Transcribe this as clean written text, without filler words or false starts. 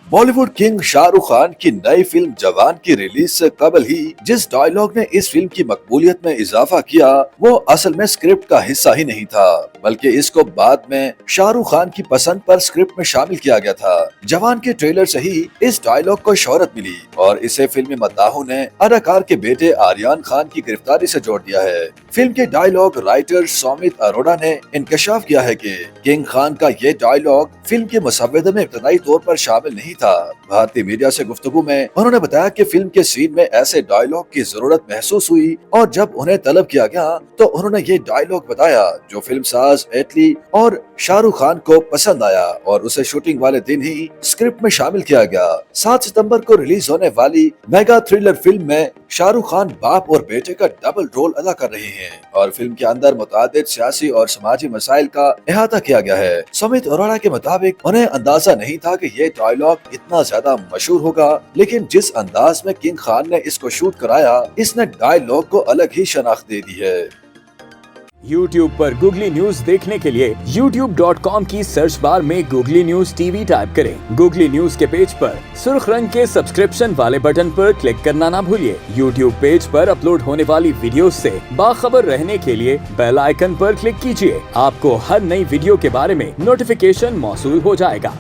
Bollywood king Shahrukh Khan की नई film जवान की रिलीज से कबल ही जिस डायलॉग ने इस फिल्म की मकबूलियत में इजाफा किया वो असल में स्क्रिप्ट का हिस्सा ही नहीं था, बल्कि इसको बाद में शाहरुख खान की पसंद पर स्क्रिप्ट में शामिल किया गया था। जवान के ट्रेलर से ही इस डायलॉग को शोहरत मिली और इसे फिल्मी मद्दाहों ने अदाकार के बेटे आर्यन खान की गिरफ्तारी से जोड़ दिया है। फिल्म के डायलॉग राइटर सौमित अरोड़ा ने इंकशाफ किया है कि किंग खान का ये डायलॉग फिल्म के मुसव्वदे में इब्तदाई तौर पर शामिल नहीं था। भारतीय मीडिया से गुफ्तगू में उन्होंने बताया कि फिल्म के सीन में ऐसे डायलॉग की जरूरत महसूस हुई और जब उन्हें तलब किया गया तो उन्होंने ये डायलॉग बताया जो फिल्म साज एटली और शाहरुख खान को पसंद आया और उसे शूटिंग वाले दिन ही स्क्रिप्ट में शामिल किया गया। 7 सितंबर को रिलीज होने वाली मेगा थ्रिलर फिल्म में शाहरुख खान बाप और बेटे का डबल रोल अदा कर रहे हैं और फिल्म के अंदर मुतादिद सियासी और समाजी मसाइल का अहाता किया गया है। सुमित अरोड़ा के मुताबिक उन्हें अंदाजा नहीं था कि ये डायलॉग इतना ज्यादा मशहूर होगा, लेकिन जिस अंदाज में किंग खान ने इसको शूट कराया इसने डायलॉग को अलग ही शनाख्त दे दी है। YouTube पर गूगली न्यूज देखने के लिए youtube.com की सर्च बार में गूगली न्यूज टीवी टाइप करें। गूगली न्यूज के पेज पर सुर्ख रंग के सब्सक्रिप्शन वाले बटन पर क्लिक करना ना भूलिए। YouTube पेज पर अपलोड होने वाली वीडियोस से बाखबर रहने के लिए बेल आइकन पर क्लिक कीजिए। आपको हर नई वीडियो के बारे में नोटिफिकेशन मौसूल हो जाएगा।